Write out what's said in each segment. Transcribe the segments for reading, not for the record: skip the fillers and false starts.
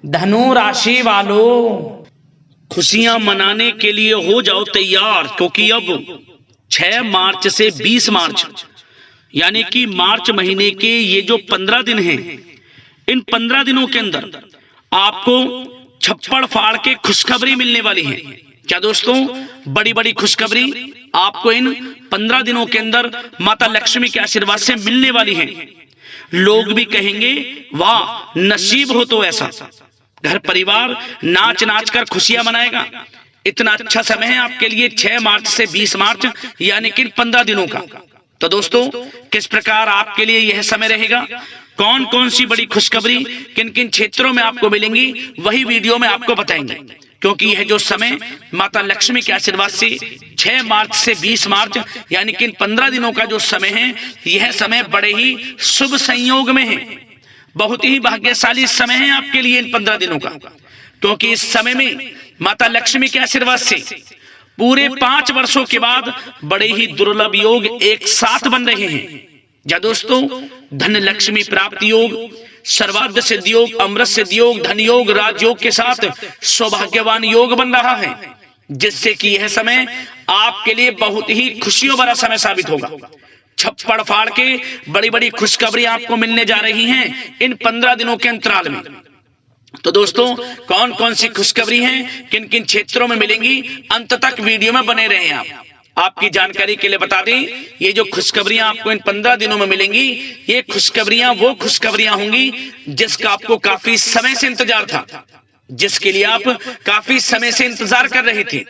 धनु राशि वालों, खुशियां मनाने के लिए हो जाओ तैयार, क्योंकि अब 6 मार्च से 20 मार्च यानी कि मार्च महीने के ये जो 15 दिन हैं, इन 15 दिनों के अंदर आपको छप्पड़ फाड़ के खुशखबरी मिलने वाली है। क्या दोस्तों, बड़ी बड़ी खुशखबरी आपको इन 15 दिनों के अंदर माता लक्ष्मी के आशीर्वाद से मिलने वाली है। लोग भी कहेंगे वाह नसीब हो तो ऐसा। घर परिवार नाच नाच कर खुशियां मनाएगा। इतना अच्छा समय है आपके लिए 6 मार्च से 20 मार्च यानी कि 15 दिनों का। तो दोस्तों, किस प्रकार आपके लिए यह समय रहेगा, कौन कौन सी बड़ी खुशखबरी किन किन क्षेत्रों में आपको मिलेंगी, वही वीडियो में आपको बताएंगे। क्योंकि यह जो समय माता लक्ष्मी के आशीर्वाद से 6 मार्च से 20 मार्च यानी कि 15 दिनों का जो समय है, यह समय बड़े ही शुभ संयोग में है। बहुत ही भाग्यशाली समय है आपके लिए इन 15 दिनों का, क्योंकि इस समय में माता लक्ष्मी के आशीर्वाद से पूरे 5 वर्षों के बाद बड़े ही दुर्लभ योग एक साथ बन रहे हैं। या दोस्तों, धन लक्ष्मी प्राप्ति योग, सर्वार्थ सिद्धि योग, अमृत सिद्धि योग, धन योग, राजयोग के साथ सौभाग्यवान योग बन रहा है, जिससे कि यह समय आपके लिए बहुत ही खुशियों भरा समय साबित होगा। छप्पड़ फाड़ के बड़ी बड़ी खुशखबरी आपको मिलने जा रही हैं इन 15 दिनों के अंतराल में। तो दोस्तों, कौन कौन सी खुशखबरी हैं, किन किन क्षेत्रों में मिलेंगी, अंत तक वीडियो में बने रहें आप। आपकी जानकारी के लिए बता दें, ये जो खुशखबरियां आपको इन 15 दिनों में मिलेंगी, ये खुशखबरियां वो खुशखबरियां होंगी जिसका आपको काफी समय से इंतजार था, जिसके लिए आप काफी समय से इंतजार कर रहे थे।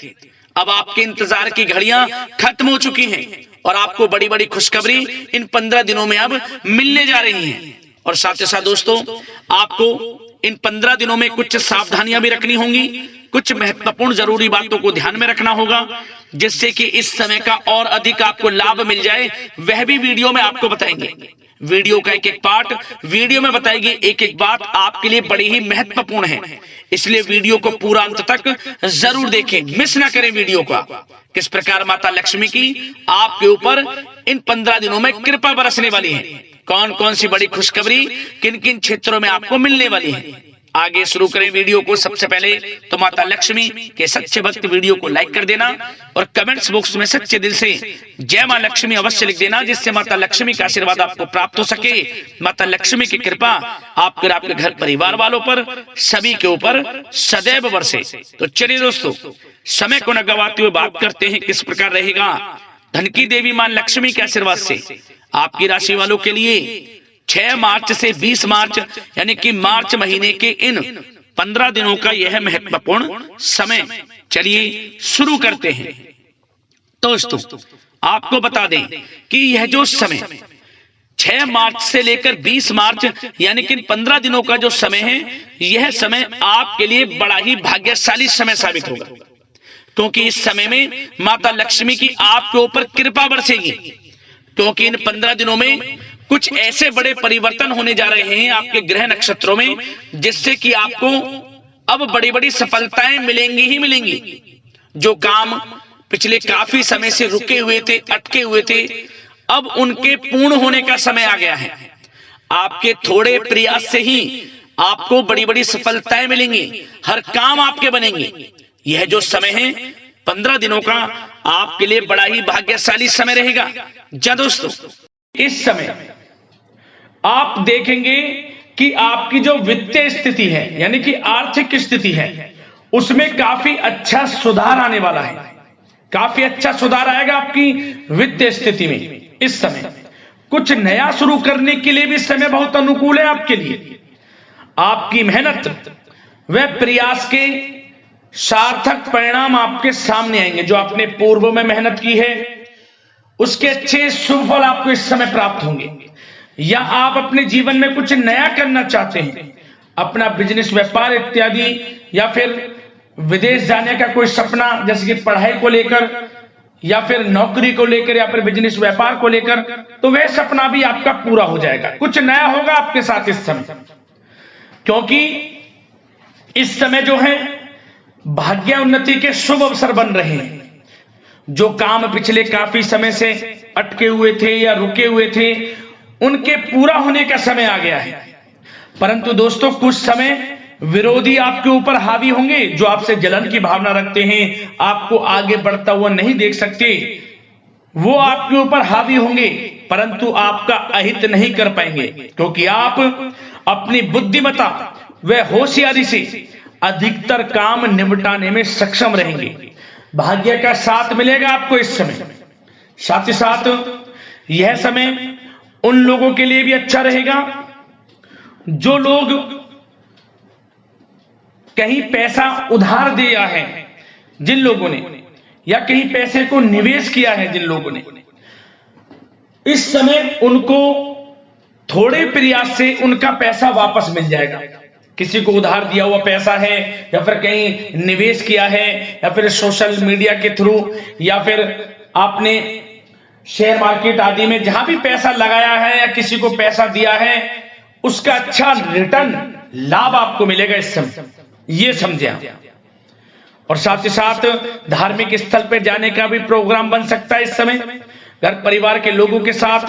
अब आपके इंतजार की घड़ियां खत्म हो चुकी हैं और आपको बड़ी बड़ी खुशखबरी इन 15 दिनों में अब मिलने जा रही हैं। और साथ ही साथ दोस्तों, आपको इन 15 दिनों में कुछ सावधानियां भी रखनी होंगी, कुछ महत्वपूर्ण जरूरी बातों को ध्यान में रखना होगा, जिससे कि इस समय का और अधिक आपको लाभ मिल जाए, वह भी वीडियो में आपको बताएंगे। वीडियो का एक एक पार्ट वीडियो में बताएगी, एक एक बात आपके लिए बड़ी ही महत्वपूर्ण है, इसलिए वीडियो को पूरा अंत तक जरूर देखें, मिस ना करें वीडियो का। किस प्रकार माता लक्ष्मी की आपके ऊपर इन 15 दिनों में कृपा बरसने वाली है, कौन कौन सी बड़ी खुशखबरी किन किन क्षेत्रों में आपको मिलने वाली है। आगे शुरू करें वीडियो को। सबसे पहले तो माता लक्ष्मी के सच्चे भक्त वीडियो को लाइक कर देना और कमेंट्स बॉक्स में सच्चे दिल से जय मां लक्ष्मी अवश्य लिख देना, जिससे माता लक्ष्मी का आशीर्वाद आपको प्राप्त हो सके, माता लक्ष्मी की कृपा आपके आपके घर परिवार वालों पर सभी के ऊपर सदैव बरसे। तो चलिए दोस्तों, समय को न गवाते हुए बात करते हैं किस प्रकार रहेगा धन की देवी मां लक्ष्मी के आशीर्वाद से आपकी राशि वालों के लिए 6 मार्च से 20 मार्च यानी कि मार्च महीने के इन 15 दिनों का यह महत्वपूर्ण समय। चलिए शुरू करते हैं। दोस्तों, आपको बता दें कि यह जो समय 6 मार्च से लेकर 20 मार्च यानी कि 15 दिनों का जो समय है, यह समय आपके लिए बड़ा ही भाग्यशाली समय साबित होगा, क्योंकि इस समय में माता लक्ष्मी की आपके ऊपर कृपा बरसेगी। क्योंकि इन 15 दिनों में कुछ ऐसे बड़े परिवर्तन होने जा रहे हैं आपके ग्रह नक्षत्रों में, जिससे कि आपको अब बड़ी बड़ी सफलताएं मिलेंगी ही मिलेंगी। जो काम पिछले काफी समय से रुके हुए थे, अटके हुए थे, अब उनके पूर्ण होने का समय आ गया है। आपके थोड़े प्रयास से ही आपको बड़ी बड़ी सफलताएं मिलेंगी, हर काम आपके बनेंगे। यह जो समय है 15 दिनों का आपके लिए बड़ा ही भाग्यशाली समय रहेगा। जा दोस्तों, इस समय आप देखेंगे कि आपकी जो वित्तीय स्थिति है यानी कि आर्थिक स्थिति है, उसमें काफी अच्छा सुधार आने वाला है। काफी अच्छा सुधार आएगा आपकी वित्तीय स्थिति में। इस समय कुछ नया शुरू करने के लिए भी समय बहुत अनुकूल है आपके लिए। आपकी मेहनत व प्रयास के सार्थक परिणाम आपके सामने आएंगे। जो आपने पूर्व में मेहनत की है, उसके अच्छे शुभ फल आपको इस समय प्राप्त होंगे। या आप अपने जीवन में कुछ नया करना चाहते हैं, अपना बिजनेस, व्यापार इत्यादि, या फिर विदेश जाने का कोई सपना, जैसे कि पढ़ाई को लेकर या फिर नौकरी को लेकर या फिर बिजनेस व्यापार को लेकर, तो वह सपना भी आपका पूरा हो जाएगा। कुछ नया होगा आपके साथ इस समय, क्योंकि इस समय जो है भाग्य उन्नति के शुभ अवसर बन रहे हैं। जो काम पिछले काफी समय से अटके हुए थे या रुके हुए थे, उनके पूरा होने का समय आ गया है। परंतु दोस्तों, कुछ समय विरोधी आपके ऊपर हावी होंगे, जो आपसे जलन की भावना रखते हैं, आपको आगे बढ़ता हुआ नहीं देख सकते, वो आपके ऊपर हावी होंगे, परंतु आपका अहित नहीं कर पाएंगे, क्योंकि आप अपनी बुद्धिमत्ता व होशियारी से अधिकतर काम निपटाने में सक्षम रहेंगे। भाग्य का साथ मिलेगा आपको इस समय। साथ ही साथ यह समय उन लोगों के लिए भी अच्छा रहेगा जो लोग कहीं पैसा उधार दिया है, जिन लोगों ने, या कहीं पैसे को निवेश किया है जिन लोगों ने, इस समय उनको थोड़े प्रयास से उनका पैसा वापस मिल जाएगा। किसी को उधार दिया हुआ पैसा है, या फिर कहीं निवेश किया है, या फिर सोशल मीडिया के थ्रू, या फिर आपने शेयर मार्केट आदि में जहां भी पैसा लगाया है या किसी को पैसा दिया है, उसका अच्छा रिटर्न लाभ आपको मिलेगा इस समय, ये समझे आप। और साथ ही साथ धार्मिक स्थल पर जाने का भी प्रोग्राम बन सकता है इस समय। घर परिवार के लोगों के साथ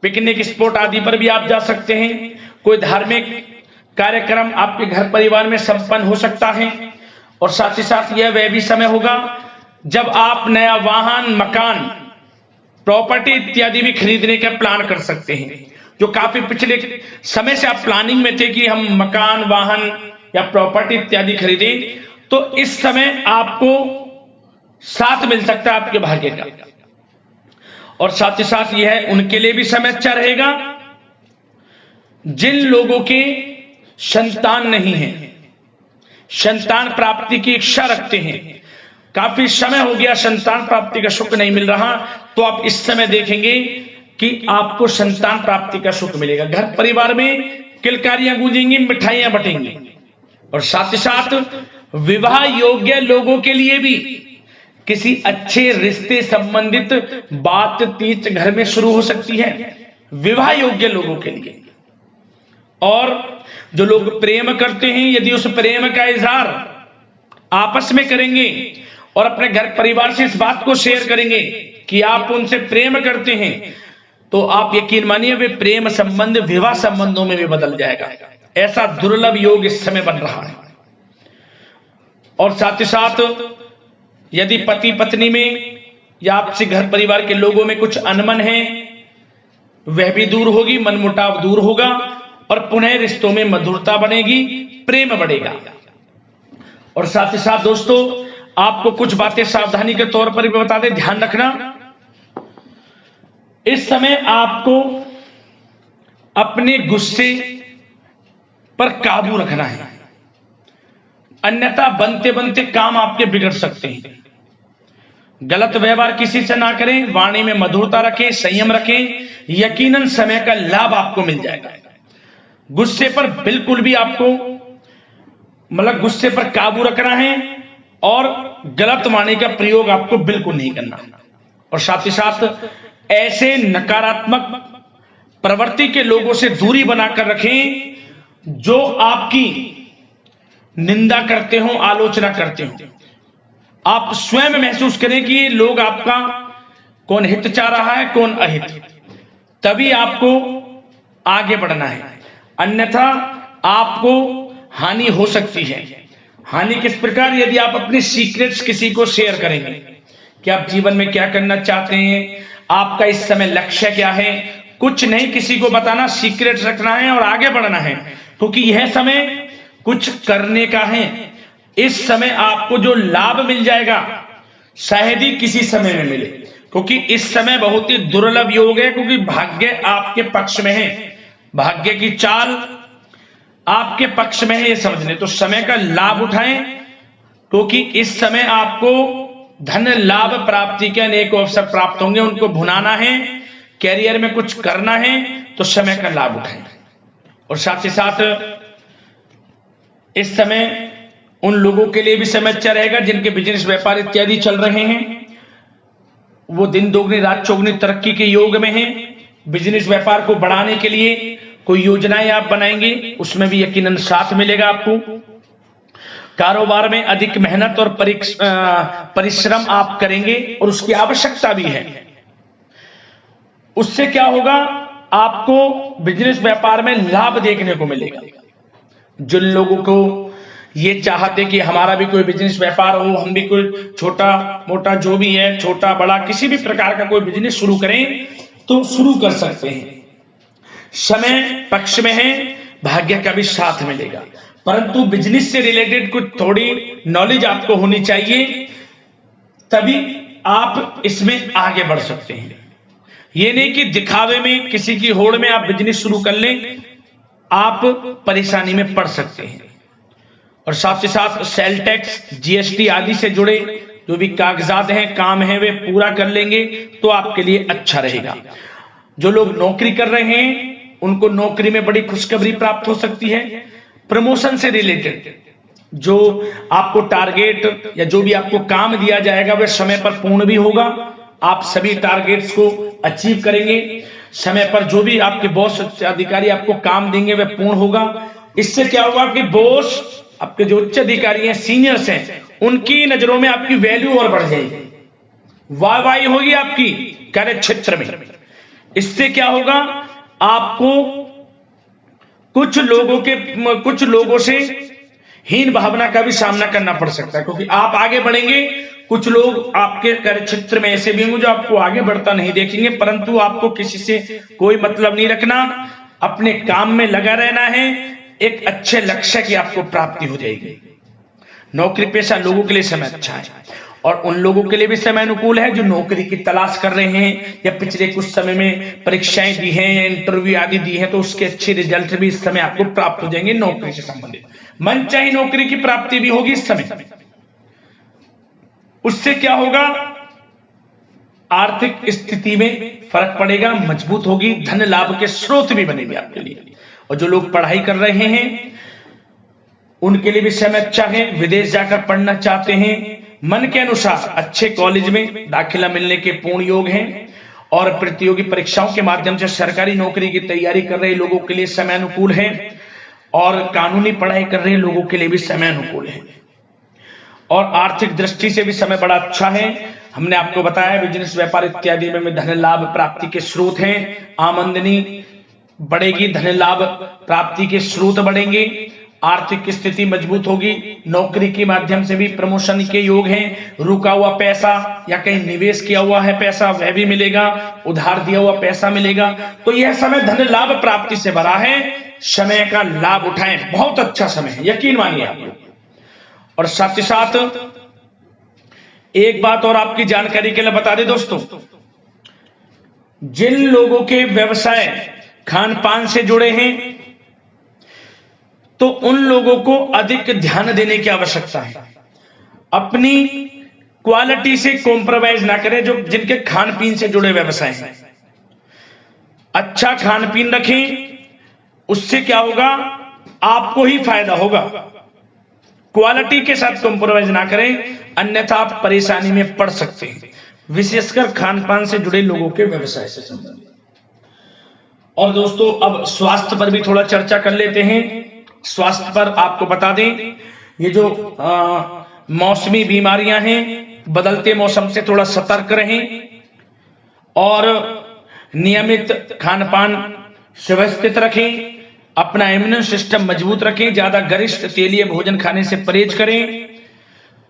पिकनिक स्पॉट आदि पर भी आप जा सकते हैं। कोई धार्मिक कार्यक्रम आपके घर परिवार में संपन्न हो सकता है। और साथ ही साथ यह वह भी समय होगा जब आप नया वाहन, मकान, प्रॉपर्टी इत्यादि भी खरीदने का प्लान कर सकते हैं। जो काफी पिछले समय से आप प्लानिंग में थे कि हम मकान, वाहन या प्रॉपर्टी इत्यादि खरीदें, तो इस समय आपको साथ मिल सकता है आपके भाग्य का। और साथ ही साथ यह उनके लिए भी समय अच्छा रहेगा जिन लोगों के संतान नहीं है, संतान प्राप्ति की इच्छा रखते हैं, काफी समय हो गया संतान प्राप्ति का सुख नहीं मिल रहा, तो आप इस समय देखेंगे कि आपको संतान प्राप्ति का सुख मिलेगा। घर परिवार में किलकारियां गूंजेंगी, मिठाइयां बटेंगी। और साथ ही साथ विवाह योग्य लोगों के लिए भी किसी अच्छे रिश्ते संबंधित बातचीत घर में शुरू हो सकती है, विवाह योग्य लोगों के लिए। और जो लोग प्रेम करते हैं, यदि उस प्रेम का इजहार आपस में करेंगे और अपने घर परिवार से इस बात को शेयर करेंगे कि आप उनसे प्रेम करते हैं, तो आप यकीन मानिए वे प्रेम संबंध विवाह संबंधों में भी बदल जाएगा। ऐसा दुर्लभ योग इस समय बन रहा है। और साथ ही साथ यदि पति पत्नी में या आपसे घर परिवार के लोगों में कुछ अनबन है, वह भी दूर होगी, मनमुटाव दूर होगा और पुनः रिश्तों में मधुरता बनेगी, प्रेम बढ़ेगा। और साथ ही साथ दोस्तों, आपको कुछ बातें सावधानी के तौर पर भी बता दें, ध्यान रखना। इस समय आपको अपने गुस्से पर काबू रखना है, अन्यथा बनते बनते काम आपके बिगड़ सकते हैं। गलत व्यवहार किसी से ना करें, वाणी में मधुरता रखें, संयम रखें, यकीनन समय का लाभ आपको मिल जाएगा। गुस्से पर बिल्कुल भी आपको गुस्से पर काबू रखना है और गलत वाणी का प्रयोग आपको बिल्कुल नहीं करना। और साथ ही साथ ऐसे नकारात्मक प्रवृत्ति के लोगों से दूरी बनाकर रखें जो आपकी निंदा करते हो, आलोचना करते हो। आप स्वयं महसूस करें कि ये लोग आपका कौन हित चाह रहा है, कौन अहित, तभी आपको आगे बढ़ना है, अन्यथा आपको हानि हो सकती है। हानि किस प्रकार? यदि आप अपने सीक्रेट्स किसी को शेयर करेंगे कि आप जीवन में क्या करना चाहते हैं, आपका इस समय लक्ष्य क्या है, कुछ नहीं किसी को बताना, सीक्रेट्स रखना है और आगे बढ़ना है, क्योंकि यह समय कुछ करने का है। इस समय आपको जो लाभ मिल जाएगा शायद ही किसी समय में मिले, क्योंकि इस समय बहुत ही दुर्लभ योग है, क्योंकि भाग्य आपके पक्ष में है, भाग्य की चाल आपके पक्ष में है, ये समझने। तो समय का लाभ उठाएं, क्योंकि इस समय आपको धन लाभ प्राप्ति के अनेक अवसर प्राप्त होंगे, उनको भुनाना है, कैरियर में कुछ करना है, तो समय का लाभ उठाएं। और साथ ही साथ इस समय उन लोगों के लिए भी समय अच्छा रहेगा जिनके बिजनेस व्यापार इत्यादि चल रहे हैं, वो दिन दोगुनी रात चौगुनी तरक्की के योग में हैं। बिजनेस व्यापार को बढ़ाने के लिए कोई योजनाएं आप बनाएंगे, उसमें भी यकीनन साथ मिलेगा आपको। कारोबार में अधिक मेहनत और परिश्रम आप करेंगे और उसकी आवश्यकता भी है। उससे क्या होगा, आपको बिजनेस व्यापार में लाभ देखने को मिलेगा। जिन लोगों को ये चाहते कि हमारा भी कोई बिजनेस व्यापार हो, हम भी कोई छोटा मोटा जो भी है, छोटा बड़ा किसी भी प्रकार का कोई बिजनेस शुरू करें तो शुरू कर सकते हैं। समय पक्ष में है, भाग्य का भी साथ मिलेगा, परंतु बिजनेस से रिलेटेड कुछ थोड़ी नॉलेज आपको होनी चाहिए, तभी आप इसमें आगे बढ़ सकते हैं। ये नहीं कि दिखावे में किसी की होड़ में आप बिजनेस शुरू कर लें, आप परेशानी में पड़ सकते हैं। और साथ ही साथ सेल टैक्स, जीएसटी आदि से जुड़े जो भी कागजात हैं, काम है, वे पूरा कर लेंगे तो आपके लिए अच्छा रहेगा। जो लोग नौकरी कर रहे हैं उनको नौकरी में बड़ी खुशखबरी प्राप्त हो सकती है। प्रमोशन से रिलेटेड जो आपको टारगेट या जो भी आपको काम दिया जाएगा वह समय पर पूर्ण भी होगा, आप सभी टारगेट्स को अचीव करेंगे। समय पर जो भी आपके बॉस अधिकारी आपको काम देंगे वह पूर्ण होगा। इससे क्या होगा कि बॉस, आपके जो उच्च अधिकारी हैं, सीनियर्स हैं, उनकी नजरों में आपकी वैल्यू और बढ़ जाएगी, वाहवाही होगी आपकी कार्य क्षेत्र में। इससे क्या होगा, आपको कुछ लोगों से हीन भावना का भी सामना करना पड़ सकता है, क्योंकि आप आगे बढ़ेंगे। कुछ लोग आपके कार्य क्षेत्र में ऐसे भी होंगे जो आपको आगे बढ़ता नहीं देखेंगे, परंतु आपको किसी से कोई मतलब नहीं रखना, अपने काम में लगा रहना है, एक अच्छे लक्ष्य की आपको प्राप्ति हो जाएगी। नौकरी पेशा लोगों के लिए समय अच्छा है, और उन लोगों के लिए भी समय अनुकूल है जो नौकरी की तलाश कर रहे हैं या पिछले कुछ समय में परीक्षाएं दी हैं या इंटरव्यू आदि दी हैं, तो उसके अच्छे रिजल्ट भी इस समय आपको प्राप्त हो जाएंगे। नौकरी से संबंधित मनचाही नौकरी की प्राप्ति भी होगी इस समय। उससे क्या होगा, आर्थिक स्थिति में फर्क पड़ेगा, मजबूत होगी, धन लाभ के स्रोत भी बनेंगे आपके लिए। और जो लोग पढ़ाई कर रहे हैं उनके लिए भी समय अच्छा है, विदेश जाकर पढ़ना चाहते हैं, मन के अनुसार अच्छे कॉलेज में दाखिला मिलने के पूर्ण योग हैं, और प्रतियोगी परीक्षाओं के माध्यम से सरकारी नौकरी की तैयारी कर रहे लोगों के लिए समय अनुकूल है, और कानूनी पढ़ाई कर रहे लोगों के लिए भी समय अनुकूल है, और आर्थिक दृष्टि से भी समय बड़ा अच्छा है। हमने आपको बताया बिजनेस व्यापार इत्यादि में धन लाभ प्राप्ति के स्रोत हैं, आमदनी बढ़ेगी, धन लाभ प्राप्ति के स्रोत बढ़ेंगे, आर्थिक स्थिति मजबूत होगी, नौकरी के माध्यम से भी प्रमोशन के योग हैं, रुका हुआ पैसा या कहीं निवेश किया हुआ है पैसा वह भी मिलेगा, उधार दिया हुआ पैसा मिलेगा। तो यह समय धन लाभ प्राप्ति से भरा है, समय का लाभ उठाएं, बहुत अच्छा समय है, यकीन मानिए आप लोग। और साथ ही साथ एक बात और आपकी जानकारी के लिए बता दें दोस्तों, जिन लोगों के व्यवसाय खान पान से जुड़े हैं तो उन लोगों को अधिक ध्यान देने की आवश्यकता है। अपनी क्वालिटी से कॉम्प्रोमाइज ना करें। जो जिनके खान पीन से जुड़े व्यवसाय हैं, अच्छा खान पीन रखें, उससे क्या होगा, आपको ही फायदा होगा। क्वालिटी के साथ कॉम्प्रोमाइज ना करें, अन्यथा आप परेशानी में पड़ सकते हैं, विशेषकर खान पान से जुड़े लोगों के व्यवसाय से संबंधित। और दोस्तों अब स्वास्थ्य पर भी थोड़ा चर्चा कर लेते हैं। स्वास्थ्य पर आपको बता दें, ये जो मौसमी बीमारियां हैं, बदलते मौसम से थोड़ा सतर्क रहें, और नियमित खान पान व्यवस्थित रखें, अपना इम्यून सिस्टम मजबूत रखें, ज्यादा गरिष्ठ तेलीय भोजन खाने से परहेज करें,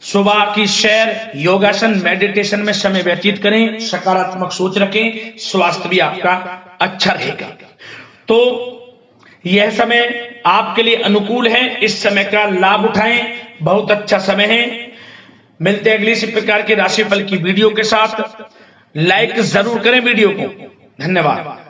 सुबह की सैर, योगासन, मेडिटेशन में समय व्यतीत करें, सकारात्मक सोच रखें, स्वास्थ्य भी आपका अच्छा रहेगा। तो यह समय आपके लिए अनुकूल है, इस समय का लाभ उठाएं, बहुत अच्छा समय है। मिलते हैं अगली इसी प्रकार के राशिफल की वीडियो के साथ। लाइक जरूर करें वीडियो को। धन्यवाद।